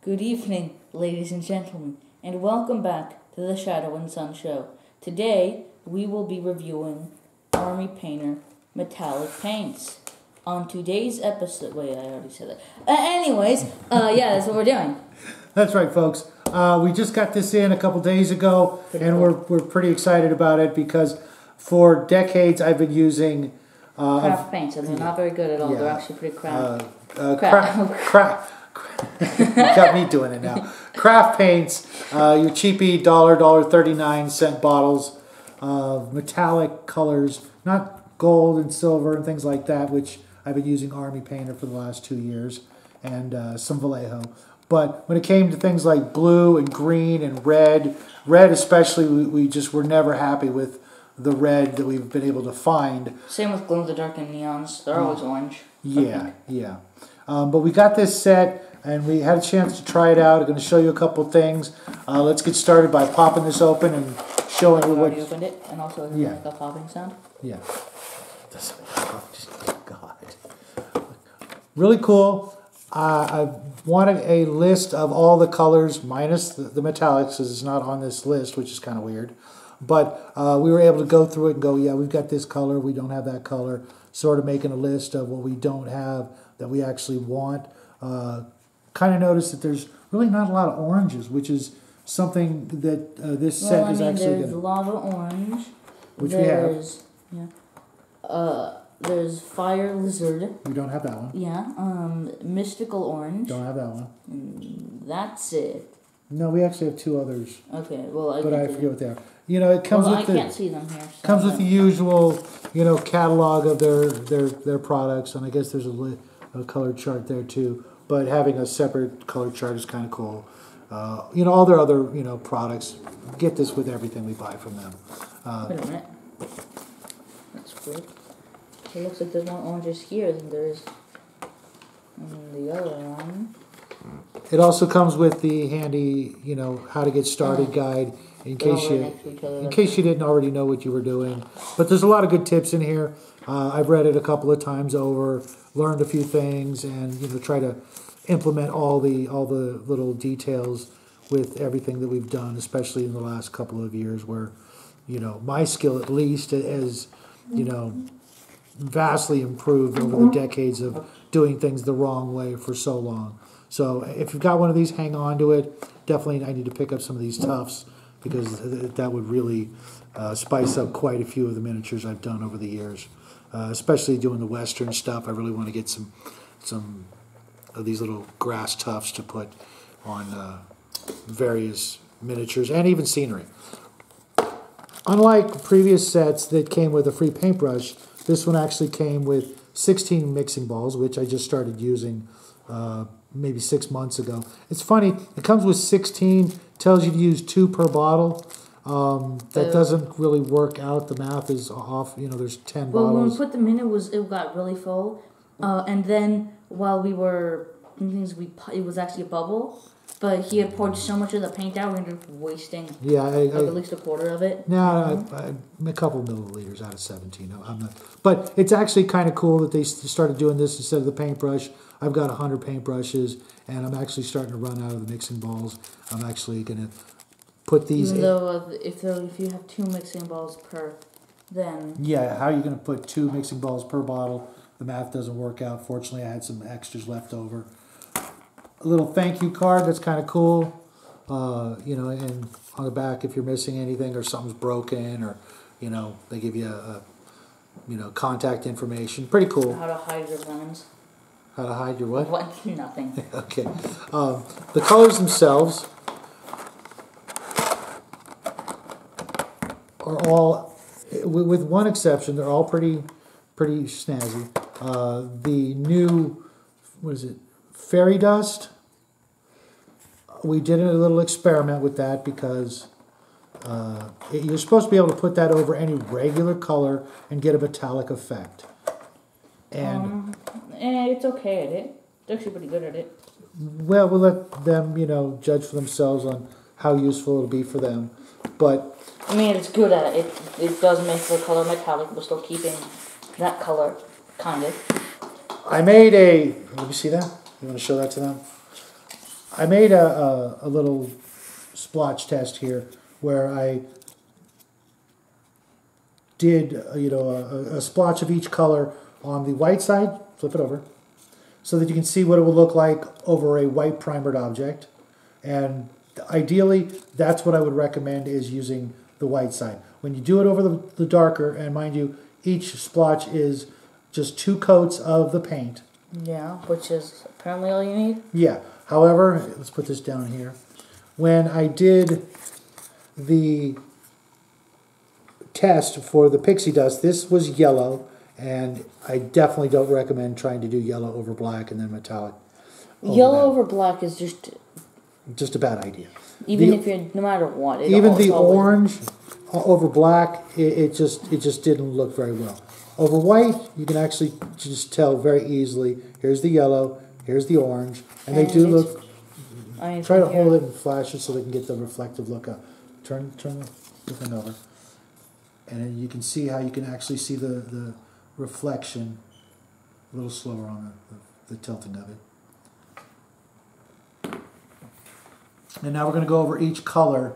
Good evening, ladies and gentlemen, and welcome back to the Shadow and Sun Show. Today, we will be reviewing Army Painter metallic paints. On today's episode, wait, I already said that. Yeah, that's what we're doing. That's right, folks. We just got this in a couple days ago, we're pretty excited about it because for decades I've been using craft paints, and they're not very good at all. Yeah, they're actually pretty crap. Craft. Got me doing it now. Craft paints, your cheapy $1.39 bottles of metallic colors, not gold and silver and things like that, which I've been using Army Painter for the last 2 years, and some Vallejo. But when it came to things like blue and green and red especially, we just were never happy with the red that we've been able to find. Same with glow-in-the-dark and neons. They're always orange. Yeah. But we got this set, and we had a chance to try it out. I'm going to show you a couple things. Let's get started by popping this open and showing you what... You opened it, and also like a popping sound. Yeah. God. Really cool. I wanted a list of all the colors minus the metallics, because it's not on this list, which is kind of weird. But we were able to go through it and go, yeah, we've got this color, we don't have that color, sort of making a list of what we don't have that we actually want. Kind of noticed that there's really not a lot of oranges, which is something that this set is actually there's lava orange. Which we have. Yeah. There's fire lizard. We don't have that one. Yeah. Mystical orange. Don't have that one. That's it. No, we actually have two others. Okay. Well, I forget what they are. You know, it comes with I can't see them here. So comes with the usual, catalog of their products, and I guess there's a color chart there too. But having a separate color chart is kind of cool. All their other products. Get this with everything we buy from them. Wait a minute. That's good. It looks like there's more oranges here than there is in the other one. It also comes with the handy, how to get started guide in case you didn't already know what you were doing. But there's a lot of good tips in here. I've read it a couple of times over, learned a few things, and try to implement all the little details with everything that we've done, especially in the last couple of years, where my skill at least has vastly improved over the decades of doing things the wrong way for so long. So if you've got one of these, hang on to it. Definitely I need to pick up some of these tufts, because that would really spice up quite a few of the miniatures I've done over the years. Especially doing the Western stuff, I really want to get some of these little grass tufts to put on various miniatures and even scenery. Unlike previous sets that came with a free paintbrush, this one actually came with 16 mixing balls, which I just started using maybe 6 months ago. It's funny, it comes with 16, tells you to use 2 per bottle. That doesn't really work out. The math is off. There's 10 bottles. Well, when we put them in, it got really full. And then while we were doing things, it was actually a bubble. But he had poured so much of the paint out, we ended up wasting at least a quarter of it. No, a couple milliliters out of 17. I'm not, but it's actually kind of cool that they started doing this instead of the paintbrush. I've got 100 paintbrushes, and I'm actually starting to run out of the mixing balls. I'm actually going to put these in. Though, if you have 2 mixing balls per, then... Yeah, how are you going to put 2 mixing balls per bottle? The math doesn't work out. Fortunately, I had some extras left over. A little thank you card that's kind of cool, and on the back, if you're missing anything or something's broken, or they give you contact information. Pretty cool. How to hide your lemons. How to hide your what? What? Nothing. Okay. The colors themselves are all, with one exception, they're all pretty snazzy. The new, what is it? Fairy dust. We did a little experiment with that because you're supposed to be able to put that over any regular color and get a metallic effect. And it's okay at it. It's actually pretty good at it. Well, we'll let them, judge for themselves on how useful it'll be for them. But I mean, it's good at it. It does make the color metallic, but still keeping that color, kind of. I made a. Let me see that. You want to show that to them? I made a little splotch test here where I did a splotch of each color on the white side, flip it over, so that you can see what it will look like over a white primered object. And ideally, that's what I would recommend, is using the white side. When you do it over the darker, and mind you, each splotch is just 2 coats of the paint. Yeah, which is apparently all you need. Yeah. However, let's put this down here. When I did the test for the pixie dust, this was yellow, and I definitely don't recommend trying to do yellow over black and then metallic. Yellow over black is just a bad idea. Even if you're, no matter what. Even the orange over black, it just didn't look very well. Over white, you can actually just tell very easily. Here's the yellow, here's the orange, and they do look. Try to hold it and flash it so they can get the reflective look up. Turn the thing over, and then you can see how you can actually see the reflection a little slower on the tilting of it. And now we're going to go over each color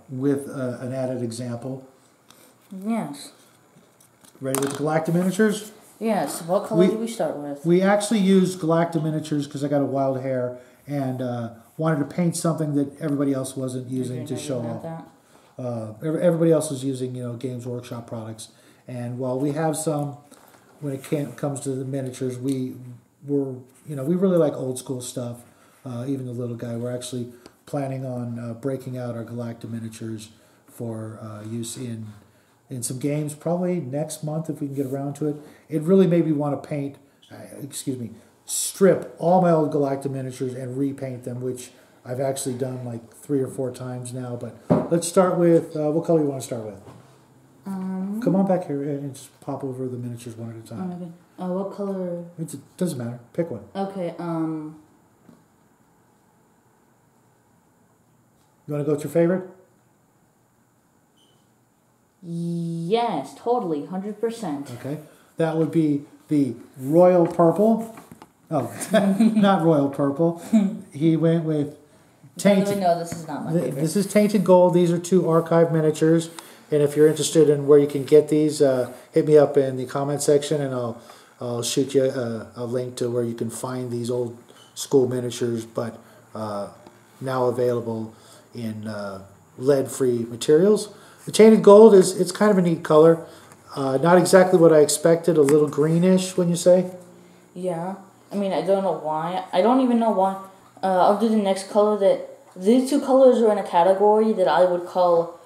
with an added example. Yes. Ready with the Galacta miniatures? Yes. What color do we start with? We actually used Galacta miniatures because I got a wild hair and wanted to paint something that everybody else wasn't using to show off. Everybody else was using, Games Workshop products. And while we have some, when it comes to the miniatures, we really like old school stuff. Even the little guy. We're actually planning on breaking out our Galacta miniatures for use in some games, probably next month if we can get around to it. It really made me want to paint, strip all my old Galacta miniatures and repaint them, which I've actually done like 3 or 4 times now. But let's start with, what color you want to start with? Come on back here and just pop over the miniatures one at a time. Okay. What color? It doesn't matter. Pick one. Okay. You want to go with your favorite? Yes, totally, 100%. Okay, that would be the royal purple. Oh, not royal purple. He went with tainted. No, this is not my favorite. This is tainted gold. These are 2 archive miniatures, and if you're interested in where you can get these, hit me up in the comment section, and I'll shoot you a link to where you can find these old school miniatures, but now available in lead-free materials. The tainted gold it's kind of a neat color. Not exactly what I expected. A little greenish, wouldn't you say? Yeah. I mean, I don't know why. I don't even know why. I'll do the next color. That these 2 colors are in a category that I would call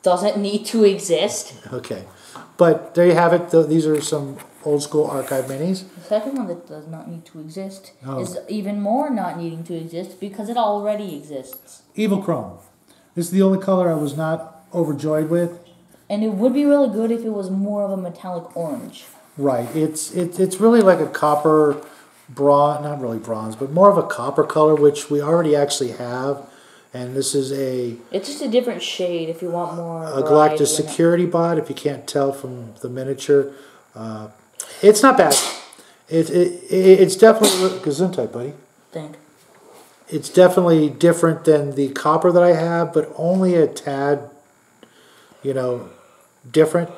doesn't need to exist. Okay, but there you have it. These are some old school archive minis. The second one that does not need to exist is even more not needing to exist because it already exists. Evil Chrome. This is the only color I was not overjoyed with. And it would be really good if it was more of a metallic orange. Right. It's really like a copper bronze, not really bronze, but more of a copper color, which we already actually have. And this is it's just a different shade if you want more. A Galacta security bot, if you can't tell from the miniature. It's not bad. It's definitely Gesundheit, buddy. Thank. It's definitely different than the copper that I have, but only a tad, different.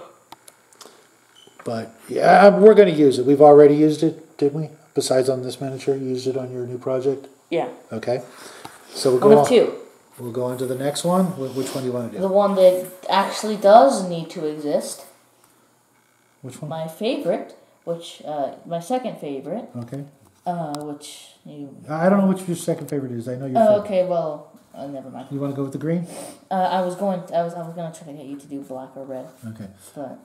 But yeah, we're going to use it. We've already used it, didn't we? Besides on this miniature, you used it on your new project? Yeah. Okay. So we'll go on. 2. We'll go on to the next one. Which one do you want to do? The one that actually does need to exist. Which one? My favorite, my second favorite. Okay. Which you... I don't know which your second favorite is. I know your favorite. Okay, well, never mind. You want to go with the green? I was going to try to get you to do black or red. Okay. But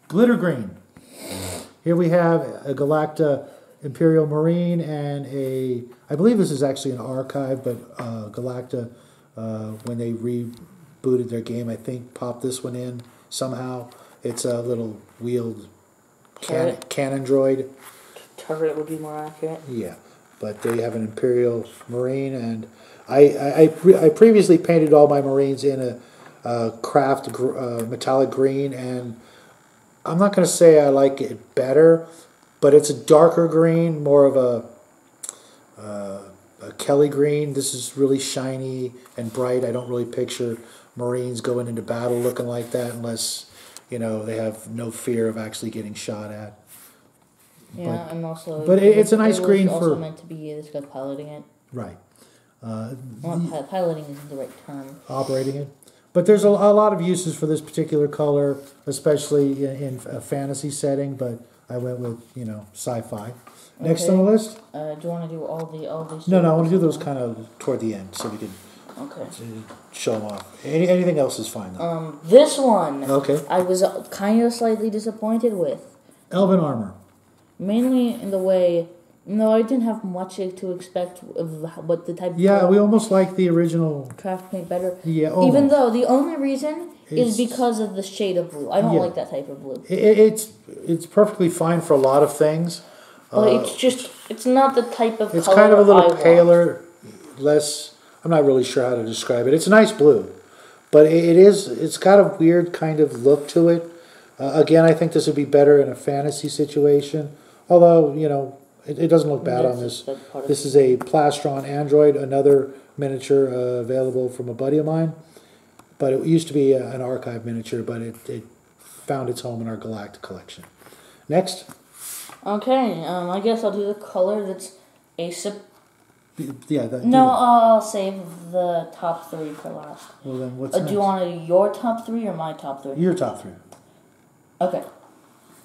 glitter green. Here we have a Galacta Imperial Marine and I believe this is actually an archive, but Galacta, when they rebooted their game, I think popped this one in somehow. It's a little wheeled cannon droid. Turret would be more accurate. Yeah, but they have an Imperial Marine, and I previously painted all my Marines in a craft metallic green, and I'm not going to say I like it better, but it's a darker green, more of a a Kelly green. This is really shiny and bright. I don't really picture Marines going into battle looking like that unless, you know, they have no fear of actually getting shot at. Yeah, and also... But it's a nice green for... It was also meant to be this guy piloting it. Right. Well, piloting isn't the right term. Operating it. But there's a lot of uses for this particular color, especially in a fantasy setting, but I went with, you know, sci-fi. Next on the list? Do you want to do all these? No, I want to do those kind of toward the end so we can show them off. Anything else is fine, though. This one. Okay. I was kind of slightly disappointed with. Elven armor. Mainly in the way... No, I didn't have much to expect of what the type of... Yeah, we almost like the original... Craft paint better. Yeah, almost. Even though the only reason is because of the shade of blue. I don't like that type of blue. It's perfectly fine for a lot of things. But it's not the type of it's color kind of a little I paler, less... I'm not really sure how to describe it. It's a nice blue, but it's got a weird kind of look to it. Again, I think this would be better in a fantasy situation. Although, you know, it doesn't look bad on this. This is a Plastron Android, another miniature available from a buddy of mine. But it used to be an archive miniature, but it found its home in our Galacta collection. Next. Okay, I guess I'll do the color that's a... Yeah. I'll save the top three for last. Well, then what's next? Do you want to do your top three or my top three? Your top three. Okay.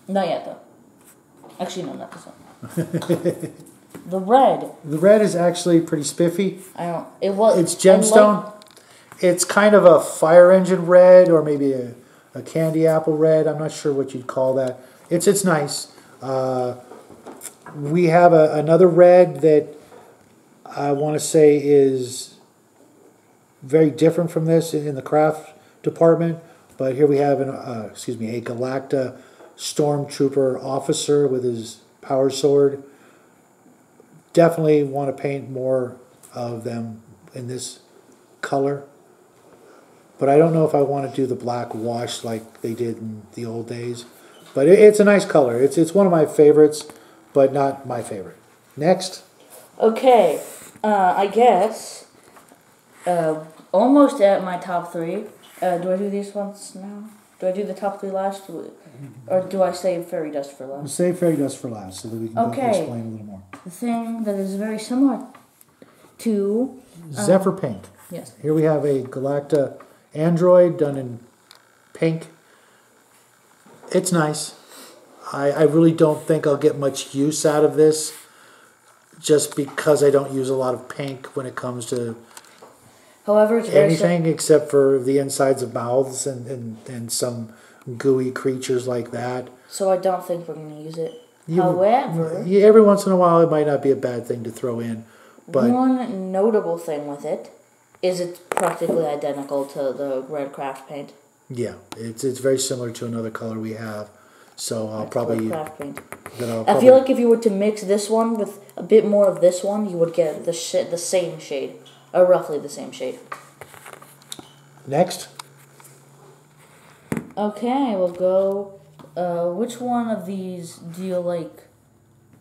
Not yet, though. Actually, no, not this one. The red. The red is actually pretty spiffy. It's gemstone. It's kind of a fire engine red or maybe a candy apple red. I'm not sure what you'd call that. It's nice. We have another red that I want to say is very different from this in the craft department. But here we have a Galacta Stormtrooper officer with his power sword. Definitely want to paint more of them in this color. But I don't know if I want to do the black wash like they did in the old days. But it's a nice color. It's one of my favorites, but not my favorite. Next. Okay. I guess almost at my top three. Do I do these ones now? Do I do the top three last? Or do I save fairy dust for last? Save fairy dust for last so that we can explain a little more. The thing that is very similar to... Zephyr Pink. Yes. Here we have a Galacta Android done in pink. It's nice. I really don't think I'll get much use out of this just because I don't use a lot of pink when it comes to However, it's anything except for the insides of mouths and some gooey creatures like that. So I don't think we're going to use it. However... every once in a while it might not be a bad thing to throw in. But one notable thing with it is it's practically identical to the red craft paint. Yeah, it's very similar to another color we have. So I'll probably... Craft paint. I feel like if you were to mix this one with a bit more of this one, you would get the same shade. Or roughly the same shade. Next. Okay, we'll go... which one of these do you like?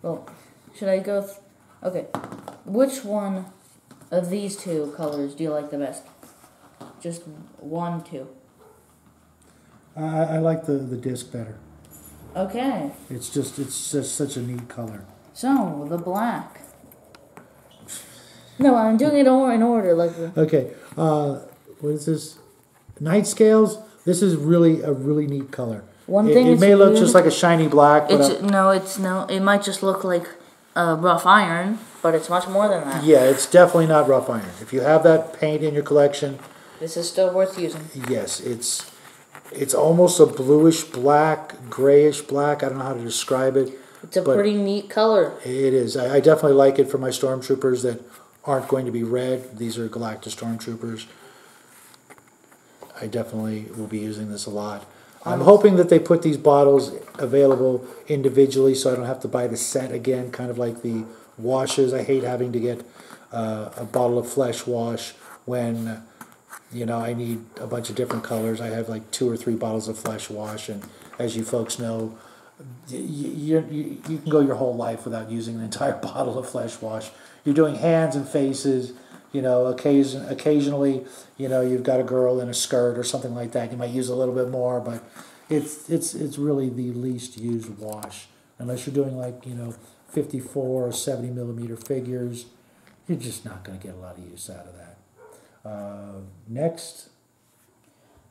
Well, should I go... Okay. Which one of these two colors do you like the best? Just one, two. I like the disc better. Okay. It's just such a neat color. So, the black. No, I'm doing it in order. Okay. What is this? Night Scales. This is really a really neat color. It may look just like a shiny black. But it might just look like rough iron, but it's much more than that. Yeah, it's definitely not rough iron. If you have that paint in your collection, this is still worth using. Yes, it's almost a bluish black, grayish black. I don't know how to describe it. It's a pretty neat color. It is. I definitely like it for my stormtroopers that aren't going to be red. These are Galacta stormtroopers. I definitely will be using this a lot. I'm hoping that they put these bottles available individually so I don't have to buy the set again, kind of like the washes. I hate having to get a bottle of flesh wash when, you know, I need a bunch of different colors. I have like 2 or 3 bottles of flesh wash, and as you folks know, you can go your whole life without using an entire bottle of flesh wash. You're doing hands and faces, occasionally, you've got a girl in a skirt or something like that. You might use a little bit more, but it's really the least used wash. Unless you're doing 54 or 70 millimeter figures, you're just not going to get a lot of use out of that. Next.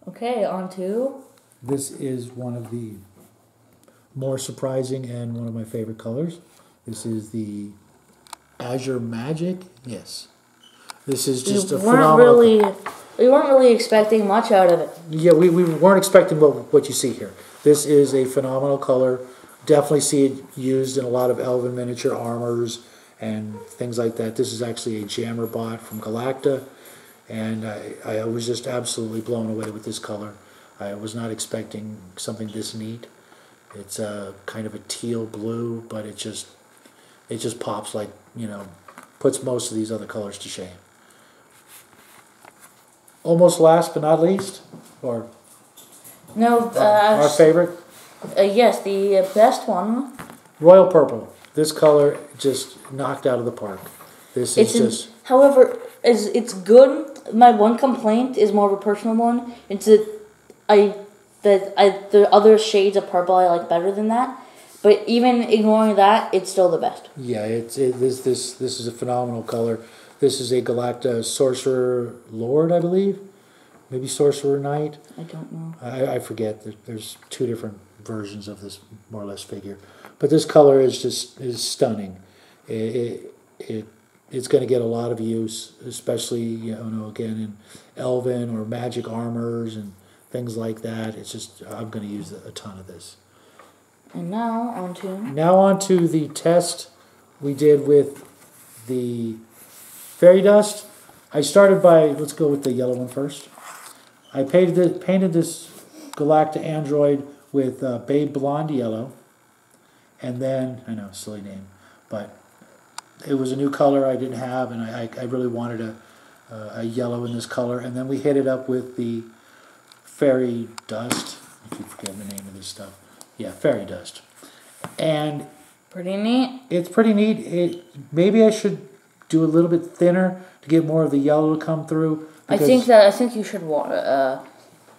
Okay, on to... This is one of the more surprising and one of my favorite colors. This is the Azure Magic. Yes. This is just a phenomenal... We weren't really expecting much out of it. Yeah, we weren't expecting what you see here. This is a phenomenal color. Definitely see it used in a lot of elven miniature armors and things like that. This is actually a jammer bot from Galacta, and I was just absolutely blown away with this color. I was not expecting something this neat. It's kind of a teal blue, but it just pops like, puts most of these other colors to shame. Almost last but not least, or no, our favorite? Yes, the best one. Royal Purple. This color just knocked out of the park. This is however, it's good. My one complaint is more of a personal one. It's that the other shades of purple I like better than that. But even ignoring that, it's still the best. Yeah, this is a phenomenal color. This is a Galacta Sorcerer Lord, I believe. Maybe Sorcerer Knight. I don't know. I forget. There's two different versions of this more or less figure. But this color is stunning. It's going to get a lot of use, especially again in elven or magic armors and things like that. It's just I'm going to use a ton of this. And now on to the test we did with the fairy dust. I started by, let's go with the yellow one first. I painted this Galacta android with Babe Blonde Yellow. And then, I know, silly name, but it was a new color I didn't have, and I really wanted a yellow in this color. And then we hit it up with the fairy dust. I keep forgetting the name of this stuff. Yeah, fairy dust. And pretty neat. It's pretty neat. Maybe I should do a little bit thinner to get more of the yellow to come through. I think you should water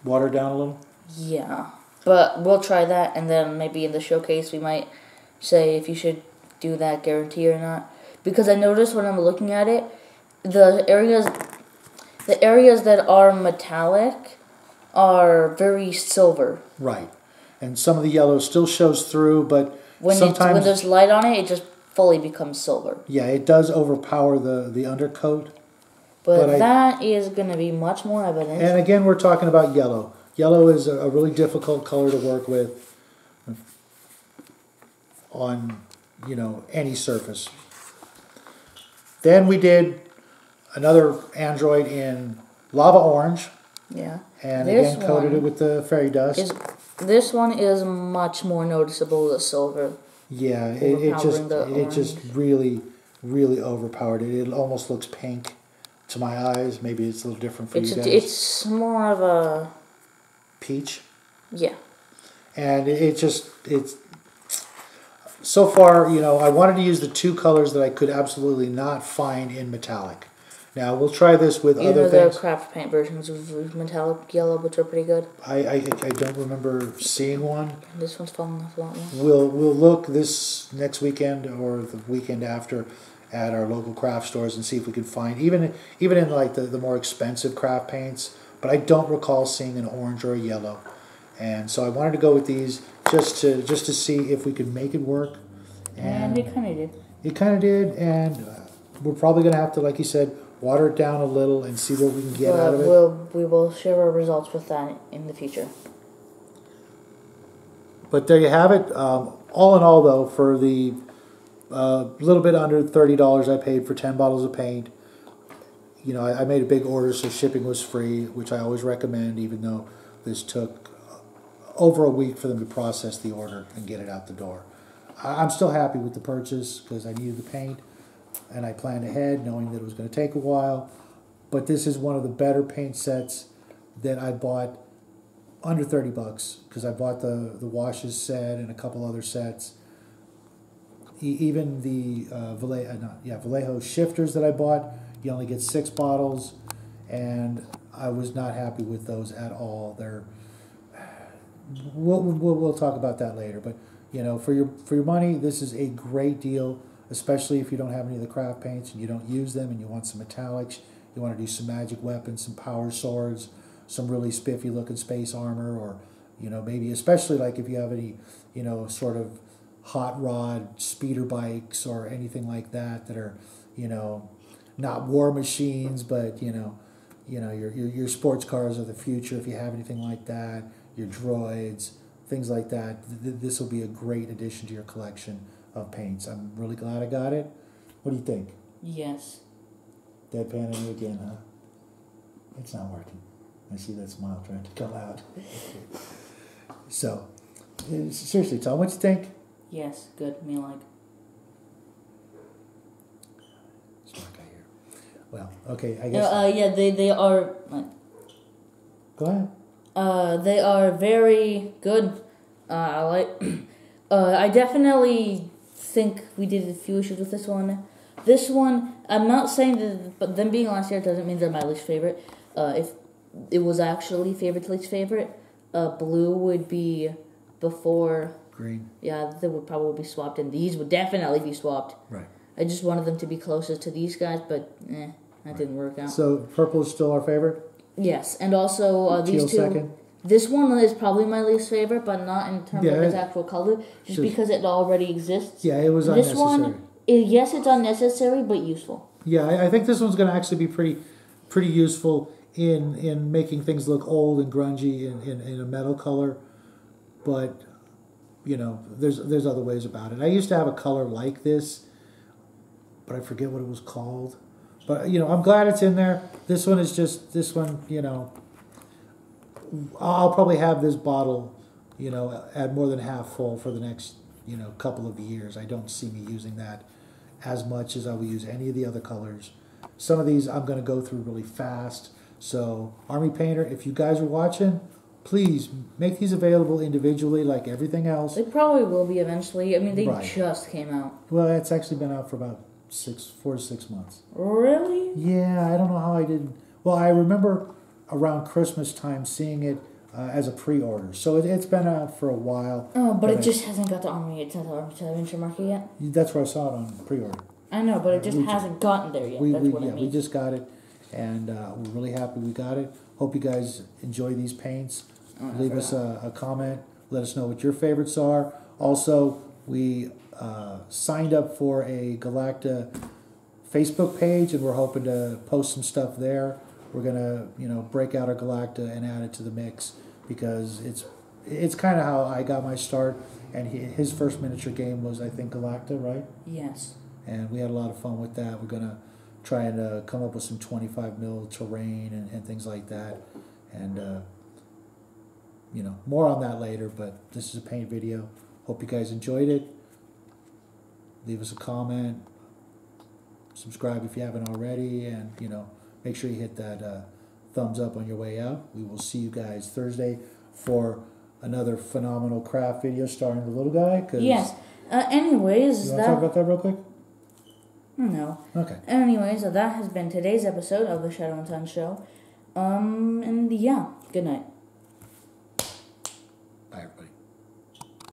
down a little. Yeah, but we'll try that, and then maybe in the showcase we might say if you should do that guarantee or not. Because I noticed when I'm looking at it, the areas that are metallic are very silver. Right, and some of the yellow still shows through, but when there's light on it, it just fully becomes silver. Yeah, it does overpower the undercoat. But that is going to be much more evident. And again, we're talking about yellow. Yellow is a really difficult color to work with on, any surface. Then we did another android in lava orange. Yeah. And again, coated it with the fairy dust. This one is much more noticeable, the silver. Yeah, it just really, really overpowered it. It almost looks pink to my eyes. Maybe it's a little different for you guys. It's more of a peach. Yeah. And it's so far, I wanted to use the two colors that I could absolutely not find in metallic. Now we'll try this with other things. The craft paint versions of metallic yellow, which are pretty good. I don't remember seeing one. This one's falling off a lot more. We'll look this next weekend or the weekend after at our local craft stores and see if we can find even in like the more expensive craft paints. But I don't recall seeing an orange or a yellow, and so I wanted to go with these just to see if we could make it work. And it kind of did. It kind of did, and we're probably going to have to, like you said, water it down a little and see what we can get out of it. We will share our results with that in the future. But there you have it. All in all, though, for the little bit under $30 I paid for 10 bottles of paint, I made a big order, so shipping was free, which I always recommend, even though this took over a week for them to process the order and get it out the door. I'm still happy with the purchase because I needed the paint, and I planned ahead knowing that it was going to take a while. But this is one of the better paint sets that I bought under $30 because I bought the washes set and a couple other sets. Even the Vallejo shifters that I bought, you only get 6 bottles, and I was not happy with those at all. We'll talk about that later, but for your money, this is a great deal, especially if you don't have any of the craft paints and you don't use them and you want some metallics, you want to do some magic weapons, some power swords, some really spiffy looking space armor, or maybe especially like if you have any sort of hot rod speeder bikes or anything like that are not war machines, but your sports cars of the future. If you have anything like that, your droids, things like that, this will be a great addition to your collection of paints. I'm really glad I got it. What do you think? Yes. Deadpan at me again, huh? It's not working. I see that smile trying to come out. So, seriously, Tom, what do you think? Yes, good. Me like. Smart guy here. Well, okay, I guess. Yeah, they are. Go ahead. They are very good. I like. I definitely think we did a few issues with this one. This one, I'm not saying that, but them being last year doesn't mean they're my least favorite. If it was actually favorite to least favorite, blue would be before green. Yeah, they would probably be swapped, and these would definitely be swapped. Right. I just wanted them to be closest to these guys, but that didn't work out. So purple is still our favorite? Yes, and also these two. Second? This one is probably my least favorite, but not in terms of its actual color, just because it already exists. Yeah, it was this unnecessary. One, yes, it's unnecessary, but useful. Yeah, I think this one's going to actually be pretty useful in making things look old and grungy in a metal color, but there's other ways about it. I used to have a color like this, but I forget what it was called. But I'm glad it's in there. This one is just I'll probably have this bottle at more than half full for the next couple of years. I don't see me using that as much as I will use any of the other colors. Some of these I'm going to go through really fast. So Army Painter, if you guys are watching, please make these available individually like everything else. They probably will be eventually. I mean, they just came out. Well, it's actually been out for about 4 to 6 months. Really? Yeah, I don't know how I didn't. Well, I remember around Christmas time seeing it as a pre-order. So it's been out for a while. Oh, but it just hasn't got the Army Television market yet? That's where I saw it on pre-order. I know, but it just hasn't gotten there yet. That's what I mean. We just got it, and we're really happy we got it. Hope you guys enjoy these paints. Leave us a comment. Let us know what your favorites are. Also, we signed up for a Galacta Facebook page, and we're hoping to post some stuff there. We're gonna, break out our Galacta and add it to the mix because it's kind of how I got my start. And his first miniature game was, I think, Galacta, right? Yes. And we had a lot of fun with that. We're gonna try and come up with some 25 mil terrain and things like that. And more on that later. But this is a paint video. Hope you guys enjoyed it. Leave us a comment. Subscribe if you haven't already, and make sure you hit that thumbs up on your way out. We will see you guys Thursday for another phenomenal craft video starring the little guy. Yes. Anyways, you want to talk about that real quick? No. Okay. Anyways, that has been today's episode of the Shadow and Sun Show. And yeah, good night.